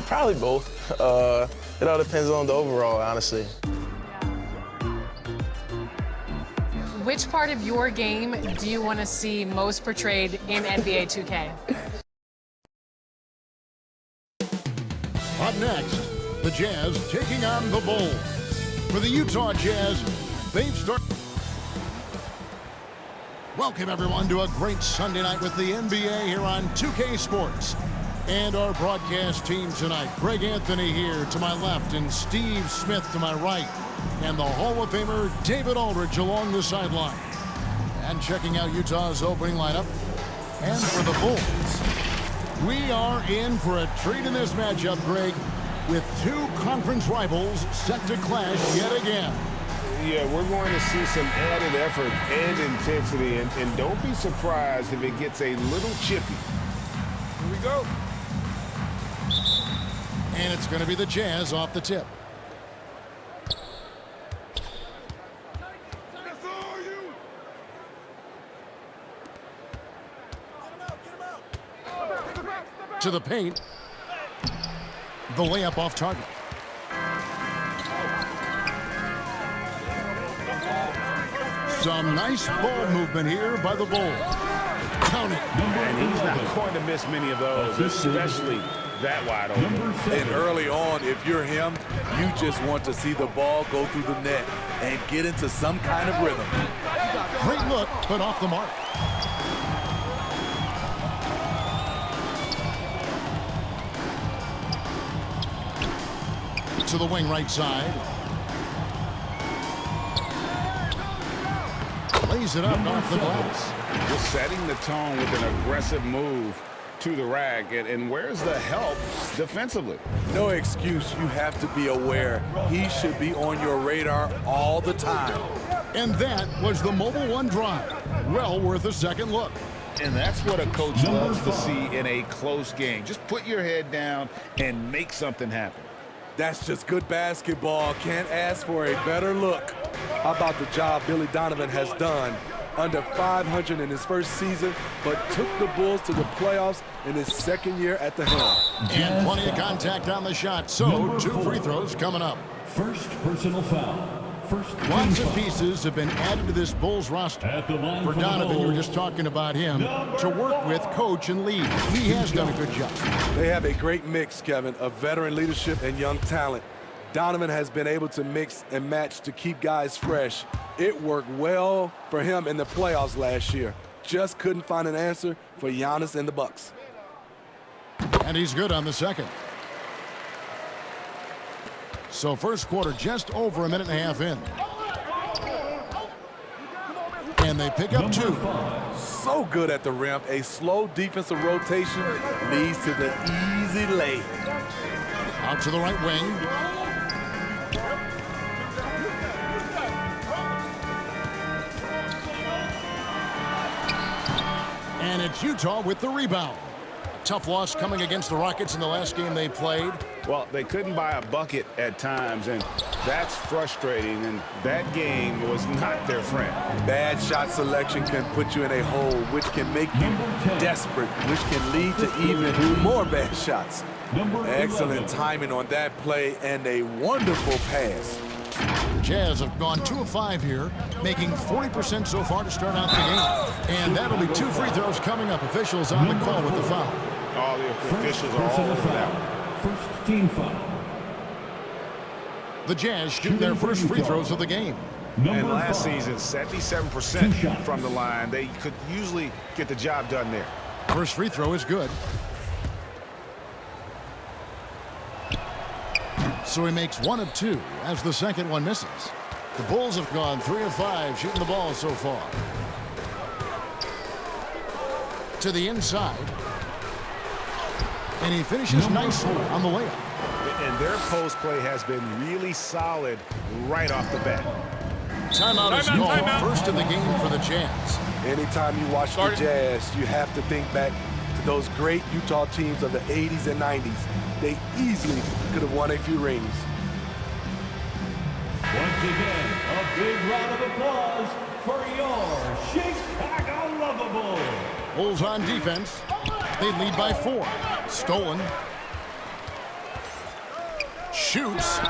Probably both. It all depends on the overall, honestly. Which part of your game do you want to see most portrayed in NBA 2K? Up next, the Jazz taking on the Bulls. For the Utah Jazz, they've started. Welcome, everyone, to a great Sunday night with the NBA here on 2K Sports. And our broadcast team tonight, Greg Anthony here to my left and Steve Smith to my right. And the Hall of Famer David Aldridge along the sideline. And checking out Utah's opening lineup. And for the Bulls, we are in for a treat in this matchup, Greg, with two conference rivals set to clash yet again. Yeah, we're going to see some added effort and intensity, and don't be surprised if it gets a little chippy. Here we go. And it's going to be the Jazz off the tip. To the paint. The layup off target. Some nice ball movement here by the Bulls. Count it. And he's not going to miss many of those, especially that wide open. And early on, if you're him, you just want to see the ball go through the net and get into some kind of rhythm. Great look, but off the mark. To the wing right side. Lays it up off the glass. Just setting the tone with an aggressive move to the rack. And where's the help defensively? No excuse. You have to be aware. He should be on your radar all the time. And that was the Mobile One drive. Well worth a second look. And that's what a coach loves to see in a close game. Just put your head down and make something happen. That's just good basketball. Can't ask for a better look. How about the job Billy Donovan has done? Under 500 in his first season, but took the Bulls to the playoffs in his second year at the helm. And plenty of contact on the shot, so two free throws coming up. First personal foul. Lots of pieces have been added to this Bulls roster. For Donovan, you were just talking about him, to work with, coach, and lead. He has done a good job. They have a great mix, Kevin, of veteran leadership and young talent. Donovan has been able to mix and match to keep guys fresh. It worked well for him in the playoffs last year. Just couldn't find an answer for Giannis and the Bucks. And he's good on the second. So first quarter just over a minute and a half in. And they pick up two. So good at the rim. A slow defensive rotation leads to the easy lay. Out to the right wing. And it's Utah with the rebound. A tough loss coming against the Rockets in the last game they played. Well, they couldn't buy a bucket at times, and that's frustrating, and that game was not their friend. Bad shot selection can put you in a hole, which can make you desperate, which can lead to even more bad shots. Excellent timing on that play and a wonderful pass. The Jazz have gone 2 of 5 here, making 40% so far to start out the game. And that'll be two free throws coming up. Officials on the call with the foul. All the officials are all over that. First team foul. The Jazz shoot their first free throws of the game. And last season, 77% from the line. They could usually get the job done there. First free throw is good. So he makes 1 of 2 as the second one misses. The Bulls have gone 3 of 5 shooting the ball so far. To the inside. And he finishes nicely on the layup. And their post play has been really solid right off the bat. Timeout is called. First in the game for the Jazz. Anytime you watch the Jazz, you have to think back to those great Utah teams of the 80s and 90s. They easily could have won a few rings. Once again, a big round of applause for your Chicago Lovables. Bulls on defense. They lead by 4. Stolen. shoots.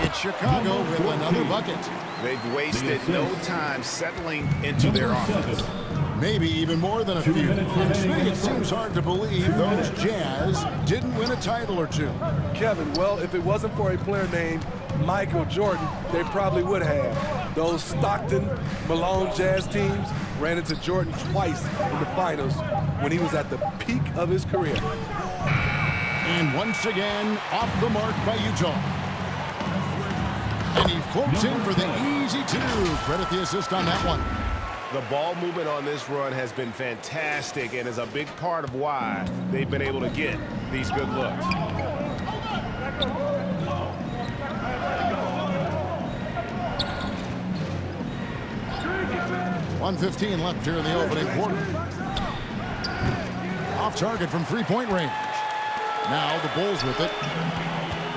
It's Chicago with another bucket. They've wasted no time settling into their offense. Maybe even more than a few. Smith, it seems hard to believe those Jazz didn't win a title or two. Kevin, well, if it wasn't for a player named Michael Jordan, they probably would have. Those Stockton, Malone Jazz teams ran into Jordan twice in the finals when he was at the peak of his career. And once again, off the mark by Utah. And he floats in for the easy two. Credit the assist on that one. The ball movement on this run has been fantastic and is a big part of why they've been able to get these good looks. .115 left here in the opening quarter. Off target from three-point range. Now the Bulls with it.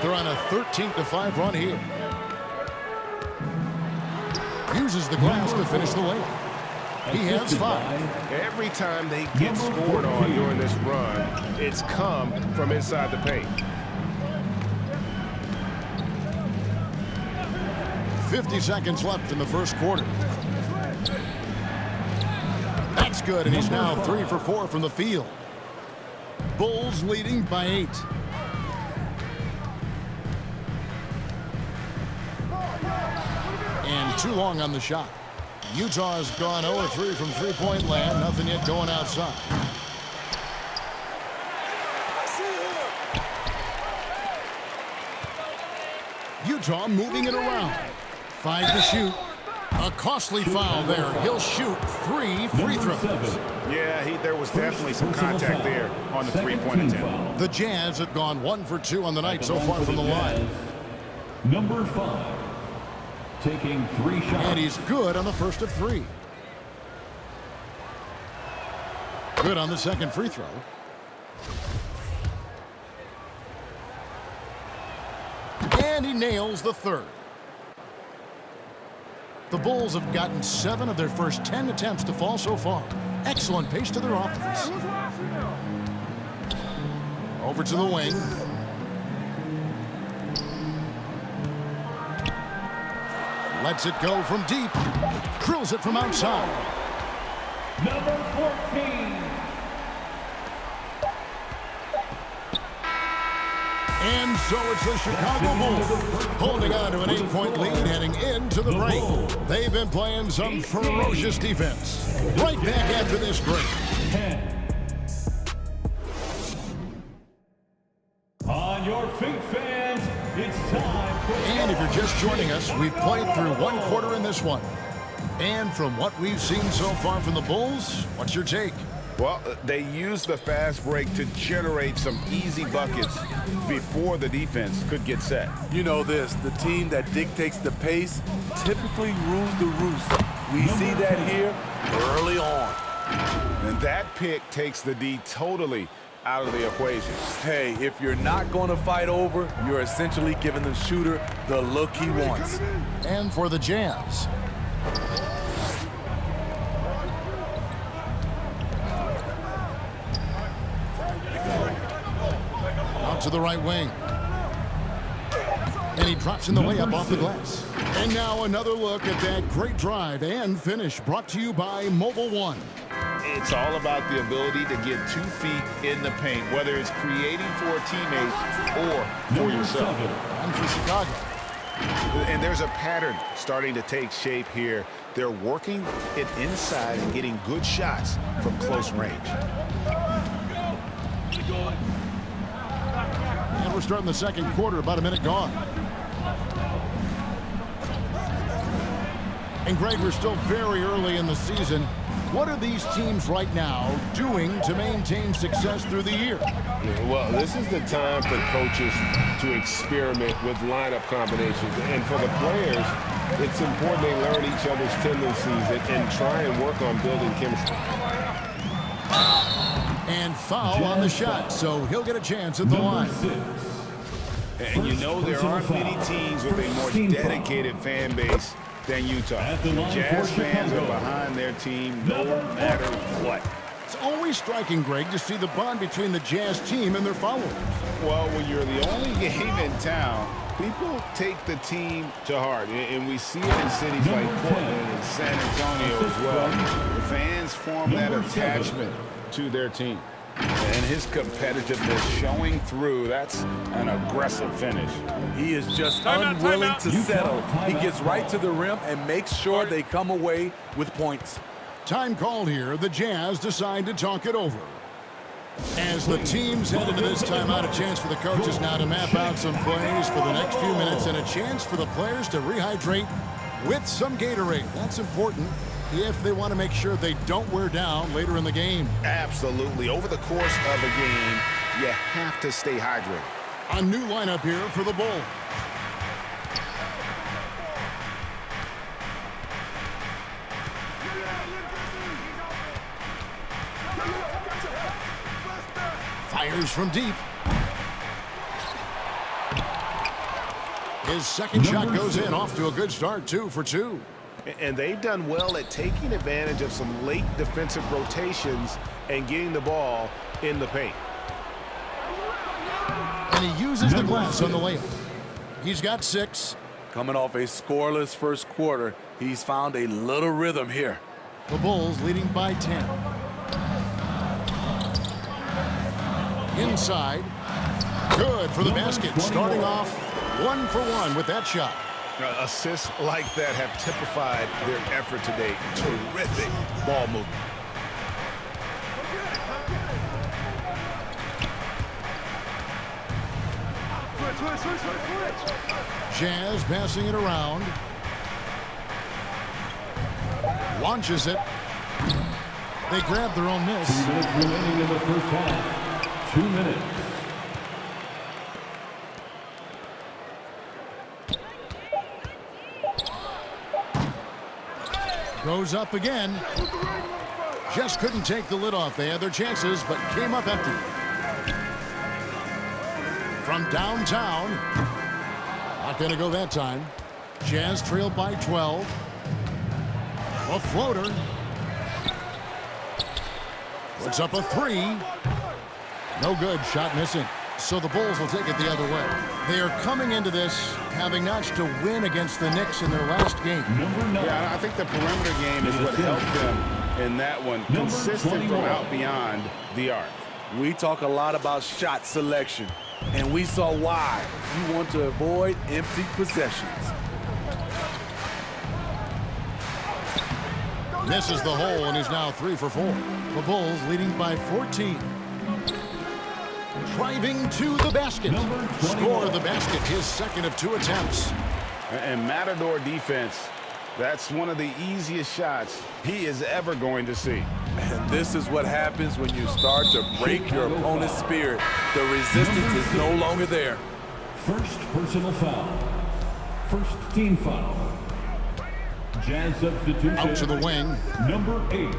They're on a 13-5 run here. Uses the glass to finish the layup. He has 5. Every time they get scored on during this run, it's come from inside the paint. 50 seconds left in the first quarter. That's good, and he's now 3 for 4 from the field. Bulls leading by 8. And too long on the shot. Utah's gone 0-3 from three-point land. Nothing yet going outside. Utah moving it around. 5 to shoot. A costly foul there. He'll shoot 3 free throws. Yeah, there was definitely some contact there on the three-point attempt. The Jazz have gone 1 for 2 on the night so far from the line. Number 5. Taking 3 shots. And he's good on the first of 3. Good on the second free throw. And he nails the third. The Bulls have gotten 7 of their first 10 attempts to fall so far. Excellent pace to their offense. Over to the wing. Lets it go from deep. Drills it from outside. Number 14. And so it's the Chicago Bulls holding on to an 8-point lead heading into the break. They've been playing some ferocious defense. Right back after this break. 10. On your feet, fans, it's time for... And if you're just joining us, we've played through 1 quarter in this one. And from what we've seen so far from the Bulls, what's your take? Well, they used the fast break to generate some easy buckets before the defense could get set. You know this, the team that dictates the pace typically rules the roost. We see that here early on. And that pick takes the D totally out of the equation. Hey, if you're not going to fight over, you're essentially giving the shooter the look he wants. And for the Jazz. Out to the right wing. And he drops in the layup off the glass. And now another look at that great drive and finish brought to you by Mobile One. It's all about the ability to get 2 feet in the paint, whether it's creating for a teammate or for yourself. And for Chicago. And there's a pattern starting to take shape here. They're working it inside and getting good shots from close range. And we're starting the second quarter, about a minute gone. And Greg, we're still very early in the season. What are these teams right now doing to maintain success through the year? Well, this is the time for coaches to experiment with lineup combinations. And for the players, it's important they learn each other's tendencies and try and work on building chemistry. And foul on the shot, so he'll get a chance at the line. And you know there aren't many teams with a more dedicated fan base than Utah. Jazz fans are behind their team no matter what. It's always striking, Greg, to see the bond between the Jazz team and their followers. Well, when you're the only game in town, People take the team to heart, and we see it in cities like Portland and San Antonio as well. The fans form that attachment to their team. And his competitiveness showing through. That's an aggressive finish. He is just unwilling to settle. He gets right to the rim and makes sure they come away with points. Time called here. The Jazz decide to talk it over. As the teams head into this timeout, a chance for the coaches now to map out some plays for the next few minutes and a chance for the players to rehydrate with some Gatorade. That's important if they want to make sure they don't wear down later in the game. Absolutely. Over the course of a game, you have to stay hydrated. A new lineup here for the Bulls. Fires from deep. His second shot goes in, off to a good start, 2 for 2. And they've done well at taking advantage of some late defensive rotations and getting the ball in the paint. And he uses the glass on the layup. He's got 6. Coming off a scoreless first quarter, he's found a little rhythm here. The Bulls leading by 10. Inside. Good for the basket. Starting off 1 for 1 with that shot. Assists like that have typified their effort today. Terrific ball movement. Jazz passing it around. Launches it. They grab their own miss. 2 minutes remaining in the first half. 2 minutes. Goes up again. Just couldn't take the lid off. They had their chances, but came up empty. From downtown. Not going to go that time. Jazz trailed by 12. A floater. Puts up a 3. No good. Shot missing. So the Bulls will take it the other way. They are coming into this having notched to win against the Knicks in their last game. Yeah, I think the perimeter game is what helped them in that one. Consistent from out beyond the arc. We talk a lot about shot selection, and we saw why. You want to avoid empty possessions. Misses the hole, and he's now 3 for 4. The Bulls leading by 14. Driving to the basket. Score the basket, his second of 2 attempts. And Matador defense, that's one of the easiest shots he is ever going to see. And this is what happens when you start to break your opponent's spirit. The resistance is no longer there. First personal foul. First team foul. Jazz substitution. Out to the wing. Number 8.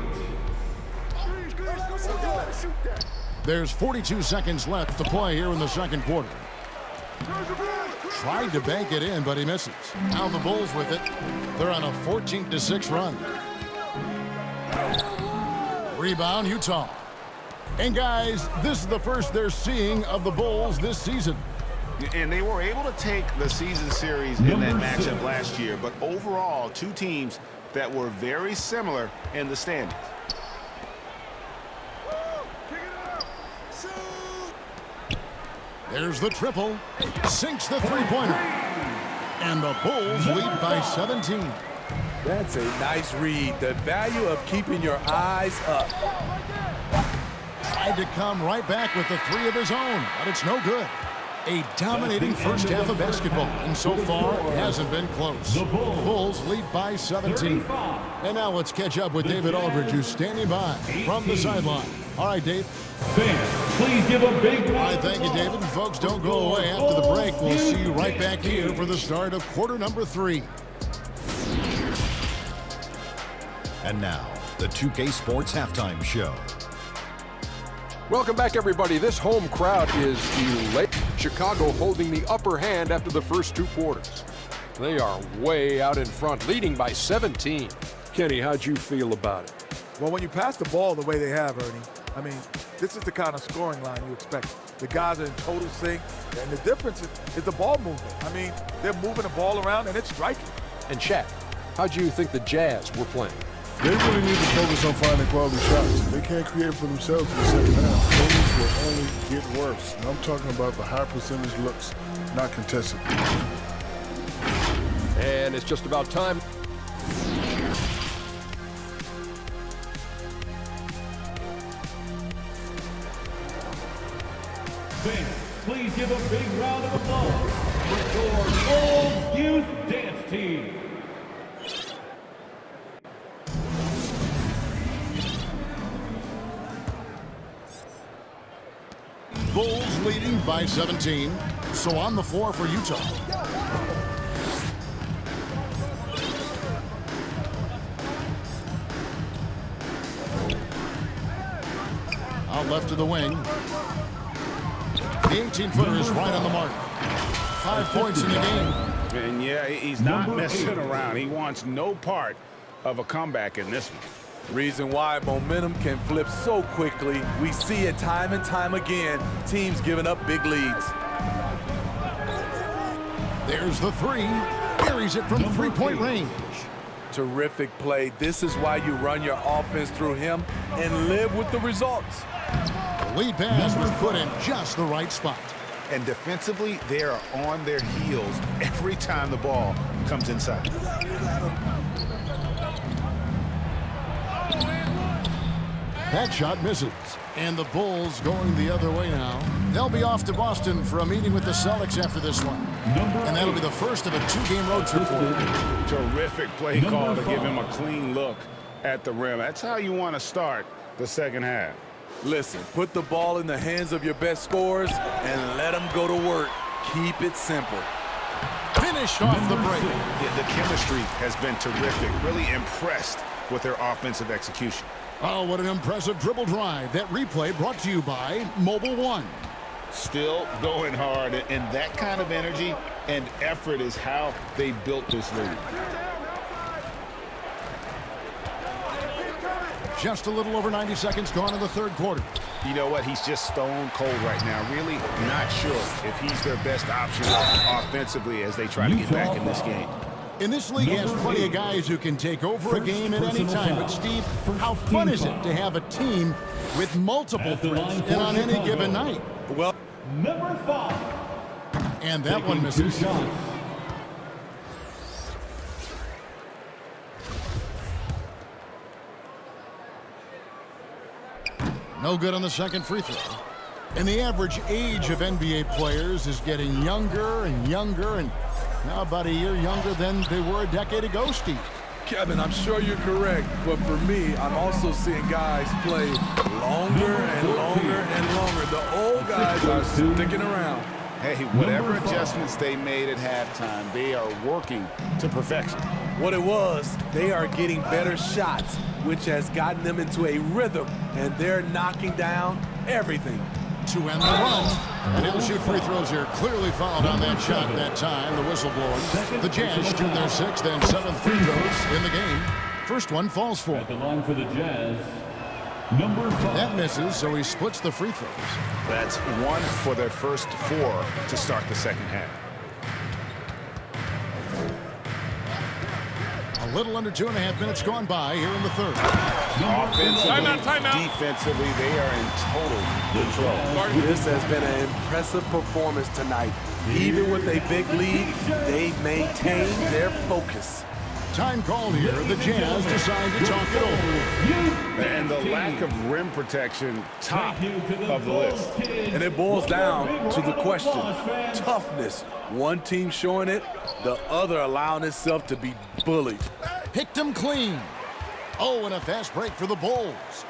There's 42 seconds left to play here in the second quarter. Tried to bank it in, but he misses. Now the Bulls with it. They're on a 14-6 run. Rebound, Utah. And guys, this is the first they're seeing of the Bulls this season. And they were able to take the season series in that matchup last year, but overall, 2 teams that were very similar in the standings. There's the triple. Sinks the three-pointer. And the Bulls lead by 17. That's a nice read. The value of keeping your eyes up. Tried to come right back with the 3 of his own, but it's no good. A dominating first half of basketball, and so far it hasn't been close. The Bulls lead by 17. And now let's catch up with David Aldridge, who's standing by from the sideline. All right, Dave. Fans, please give a big All right, thank you, David. And folks, don't go away after the break. We'll see you right back here for the start of quarter number 3. And now, the 2K Sports Halftime Show. Welcome back, everybody. This home crowd is elate. Chicago holding the upper hand after the first 2 quarters. They are way out in front, leading by 17. Kenny, how'd you feel about it? Well, when you pass the ball the way they have, Ernie, I mean, this is the kind of scoring line you expect. The guys are in total sync, and the difference is the ball movement. I mean, they're moving the ball around, and it's striking. And Shaq, how do you think the Jazz were playing? They really need to focus on finding quality shots. They can't create for themselves in the second half. Things will only get worse. And I'm talking about the high percentage looks, not contested. And it's just about time. Fans, please give a big round of applause for your Bulls Youth Dance Team. Bulls leading by 17. So on the floor for Utah. Out left to the wing. The 18-footer is right on the mark. 5 points in the game. And yeah, he's not messing around. He wants no part of a comeback in this one. Reason why momentum can flip so quickly. We see it time and time again. Teams giving up big leads. There's the three. Buries it from three-point range. Terrific play. This is why you run your offense through him and live with the results. The lead pass was put in just the right spot. And defensively, they are on their heels every time the ball comes inside. That shot misses. And the Bulls going the other way now. They'll be off to Boston for a meeting with the Celtics after this one. And that'll be the first of a 2-game road trip for them. Terrific play call to give him a clean look at the rim. That's how you want to start the second half. Listen, put the ball in the hands of your best scorers and let them go to work. Keep it simple. Finished off the break. The chemistry has been terrific. Really impressed with their offensive execution. Oh, what an impressive dribble drive. That replay brought to you by Mobile One. Still going hard, and that kind of energy and effort is how they built this lead. Just a little over 90 seconds gone in the third quarter. You know what? He's just stone cold right now. Really not sure if he's their best option offensively as they try to get back in this game. In this league, he has plenty of guys who can take over a game at any time. But, Steve, how fun is it to have a team with multiple threats and on any given night? Well, Number 5. And that one misses. No good on the second free throw. And the average age of NBA players is getting younger and younger, and now about a year younger than they were a decade ago, Steve. Kevin, I'm sure you're correct, but for me, I'm also seeing guys play longer and longer and longer. The old guys are sticking around. Hey, whatever adjustments they made at halftime, they are working to perfection. What it was, they are getting better shots, which has gotten them into a rhythm, and they're knocking down everything. To end the run, and he'll shoot free throws here. Clearly fouled on that shot that time. The whistle blows. The Jazz shoot their 6th and 7th free throws in the game. First one falls for At the him. line for the Jazz, number 5. That misses, so he splits the free throws. That's 1 for their first 4 to start the second half. A little under 2.5 minutes gone by here in the third. Offensively, defensively, they are in total control. This has been an impressive performance tonight. Even with a big lead, they maintain their focus. Time called here. The Jazz decide to talk it over. And the lack of rim protection, top of the list. And it boils down to the question, toughness. One team showing it, the other allowing itself to be bullied. Picked him clean. Oh, and a fast break for the Bulls.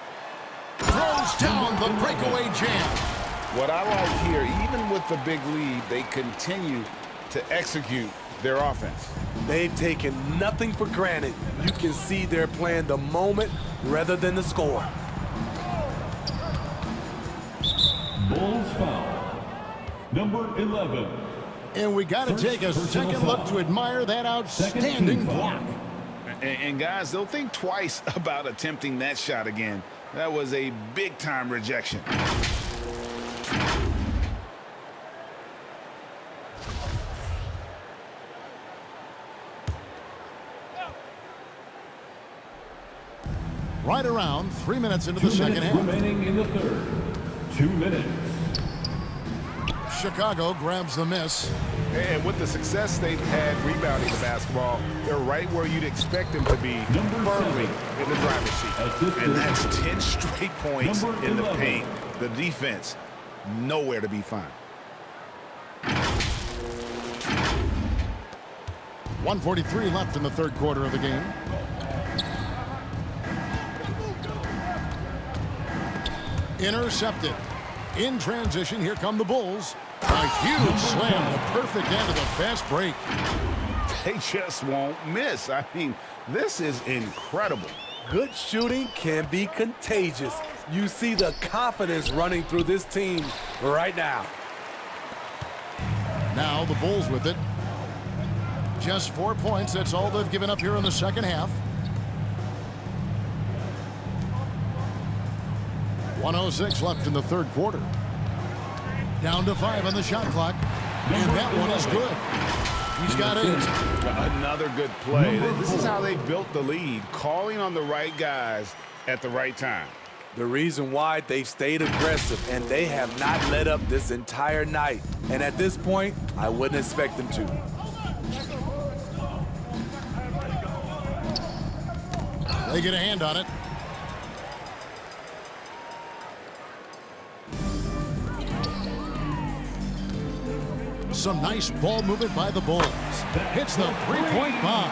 Throws down the breakaway jam. What I like here, even with the big lead, they continue to execute their offense. They've taken nothing for granted. You can see they're playing the moment rather than the score. Bulls foul. Number 11. And we got to take a second look to admire that outstanding block. And guys, they'll think twice about attempting that shot again. That was a big-time rejection. right around 3 minutes into the 2 second minutes half. remaining in the third. 2 minutes. Chicago grabs the miss. And with the success they've had rebounding the basketball, they're right where you'd expect them to be, firmly in the driver's seat. And that's 10 straight points in the paint. The defense, nowhere to be found. 1:43 left in the third quarter of the game. Intercepted. In transition, here come the Bulls. A huge slam, the perfect end of the fast break. They just won't miss. I mean, this is incredible. Good shooting can be contagious. You see the confidence running through this team right now. Now the Bulls with it. Just 4 points. That's all they've given up here in the second half. 1:06 left in the third quarter. Down to 5 on the shot clock. And that one is good. He's got it. Another good play. This is how they built the lead, calling on the right guys at the right time. The reason why they've stayed aggressive and they have not let up this entire night. And at this point, I wouldn't expect them to. They get a hand on it. Some nice ball movement by the Bulls. Hits the three-point bomb.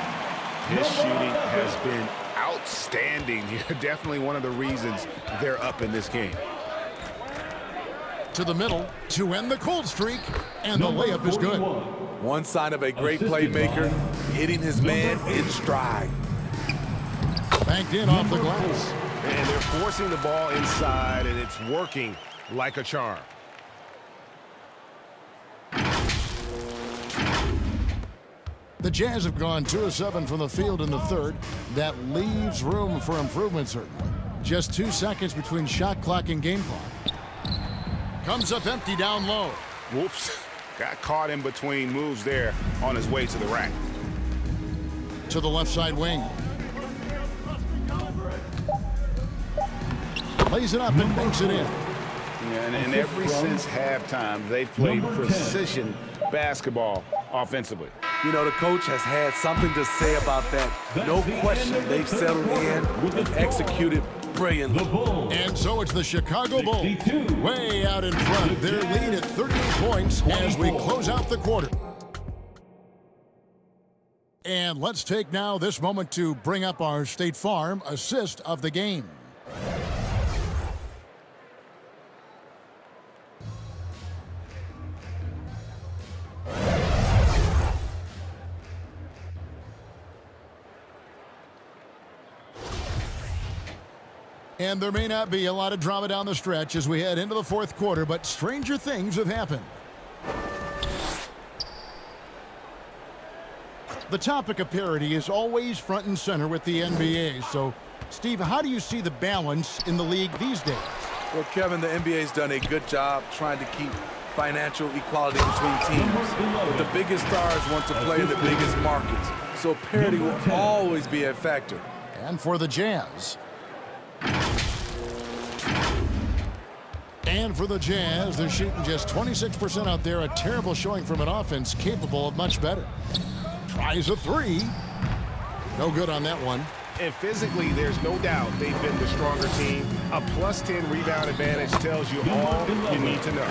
His shooting has been outstanding here. Definitely one of the reasons they're up in this game. To the middle to end the cold streak. And the layup is good. One sign of a great playmaker, hitting his man in stride. Banked in off the glass. And they're forcing the ball inside, and it's working like a charm. The Jazz have gone 2 of 7 from the field in the third. That leaves room for improvement, certainly. Just 2 seconds between shot clock and game clock. Comes up empty down low. Whoops. Got caught in between moves there on his way to the rack. To the left side wing. Plays it up and banks it in. And ever since halftime, they've played precision basketball offensively. You know, the coach has had something to say about that. No question, they've settled in and executed brilliantly. And so it's the Chicago Bulls way out in front. Their lead at 38 points as we close out the quarter. And let's take now this moment to bring up our State Farm assist of the game. And there may not be a lot of drama down the stretch as we head into the fourth quarter, but stranger things have happened. The topic of parity is always front and center with the NBA. So, Steve, how do you see the balance in the league these days? Well, Kevin, the NBA's done a good job trying to keep financial equality between teams. But the biggest stars want to play in the biggest markets. So parity will always be a factor. And for the Jazz. And for the Jazz, they're shooting just 26% out there. A terrible showing from an offense capable of much better. Tries a three. No good on that one. And physically, there's no doubt they've been the stronger team. A +10 rebound advantage tells you all you need to know.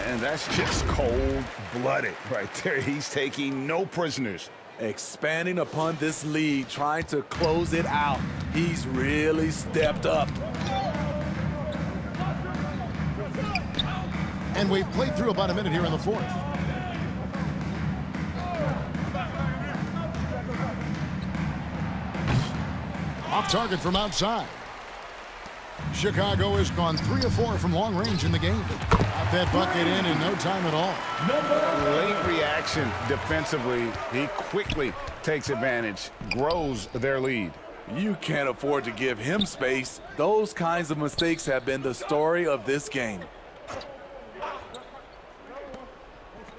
And that's just cold-blooded right there. He's taking no prisoners. Expanding upon this lead, trying to close it out. He's really stepped up. And we've played through about a minute here in the fourth. Off target from outside. Chicago has gone 3 of 4 from long range in the game. Got that bucket in no time at all. Late reaction defensively. He quickly takes advantage, grows their lead. You can't afford to give him space. Those kinds of mistakes have been the story of this game.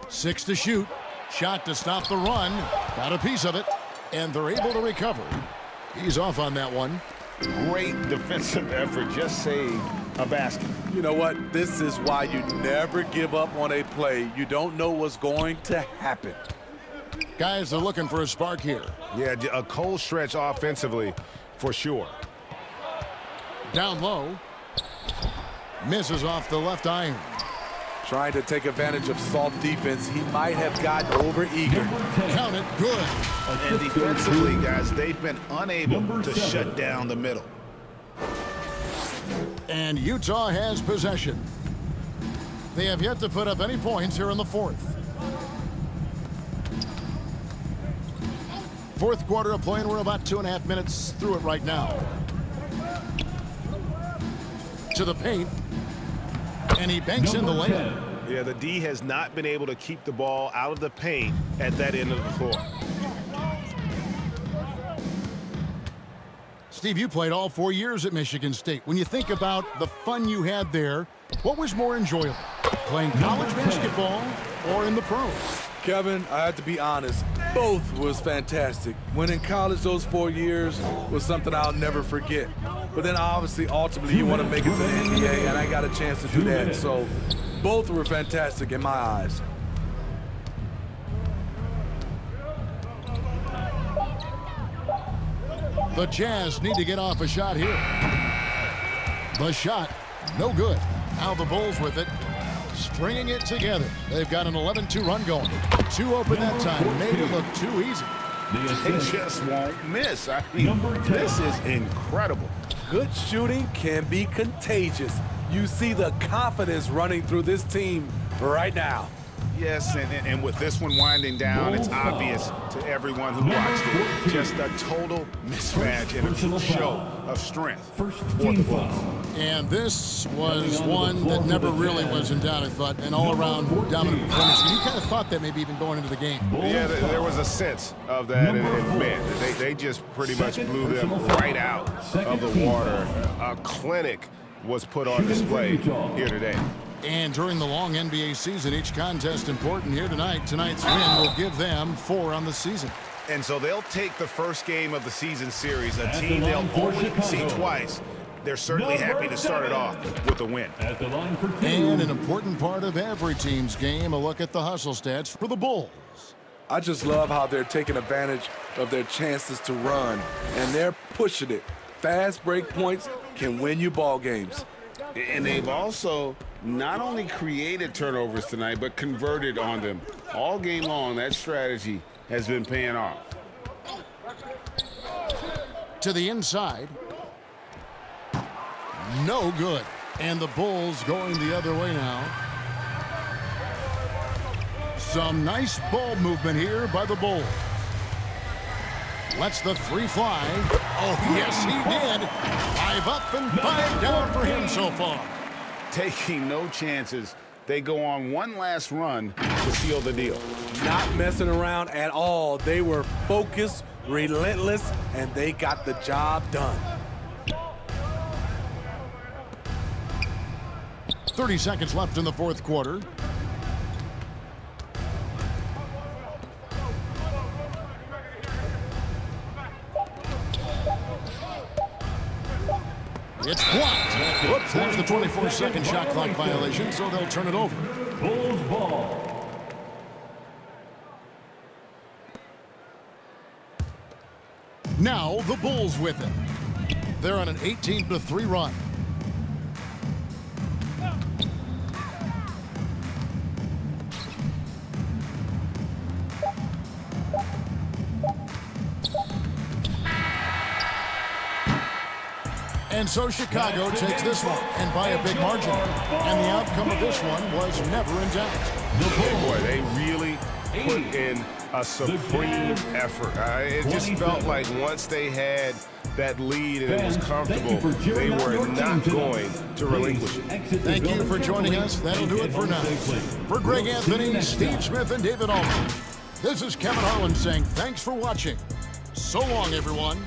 6 to shoot. Shot to stop the run. Got a piece of it. And they're able to recover. He's off on that one. Great defensive effort, just saved a basket. You know what? This is why you never give up on a play. You don't know what's going to happen. Guys are looking for a spark here. Yeah, a cold stretch offensively for sure. Down low. Misses off the left iron. Trying to take advantage of soft defense. He might have gotten over-eager. Count it, good. And defensively, guys, they've been unable to shut down the middle. And Utah has possession. They have yet to put up any points here in the fourth. Fourth quarter of play, and we're about 2.5 minutes through it right now. To the paint. And he banks in the layup. Yeah, the D has not been able to keep the ball out of the paint at that end of the floor. Steve, you played all 4 years at Michigan State. When you think about the fun you had there, what was more enjoyable? Playing college basketball or in the pros? Kevin, I have to be honest, both was fantastic. When in college, those 4 years was something I'll never forget. But then obviously, ultimately, you want to make it to the NBA, and I got a chance to do that. So both were fantastic in my eyes. The Jazz need to get off a shot here. The shot, no good. Now the Bulls with it, stringing it together. They've got an 11-2 run going. 2 open that time, made it look too easy. They just won't miss. I mean, this is incredible. Good shooting can be contagious. You see the confidence running through this team right now. Yes, and with this one winding down, it's obvious to everyone who watched it. Just a total mismatch and a true show of strength for the Bulls. And this was one that never really was in doubt, I thought, an all-around dominant performance. And you kind of thought that maybe even going into the game. Yeah, there was a sense of that, and man, they just pretty much blew them right out of the water. A clinic was put on display here today. And during the long NBA season, each contest important here tonight. Tonight's win will give them 4 on the season. And so they'll take the first game of the season series, a team they'll only see twice. They're certainly happy to start it off with a win. And an important part of every team's game, a look at the hustle stats for the Bulls. I just love how they're taking advantage of their chances to run, and they're pushing it. Fast break points can win you ball games. And they've also not only created turnovers tonight, but converted on them. All game long, that strategy has been paying off. To the inside. No good. And the Bulls going the other way now. Some nice ball movement here by the Bulls. Lets the 3 fly. Oh, yes, he did. 5 up and 5 down for him so far. Taking no chances. They go on one last run to seal the deal. Not messing around at all. They were focused, relentless, and they got the job done. 30 seconds left in the fourth quarter. It's blocked. Whoops, there's the 24-second shot clock violation, so they'll turn it over. Bulls ball. Now the Bulls with it. They're on an 18-3 run. And so Chicago takes this one, and by a big margin. And the outcome of this one was never in doubt. Boy, they really put in a supreme effort. It just felt like once they had that lead and it was comfortable, they were not going to relinquish it. Thank you for joining us. That'll do it for now. For Greg Anthony, Steve Smith, and David Allman, this is Kevin Harlan saying thanks for watching. So long, everyone.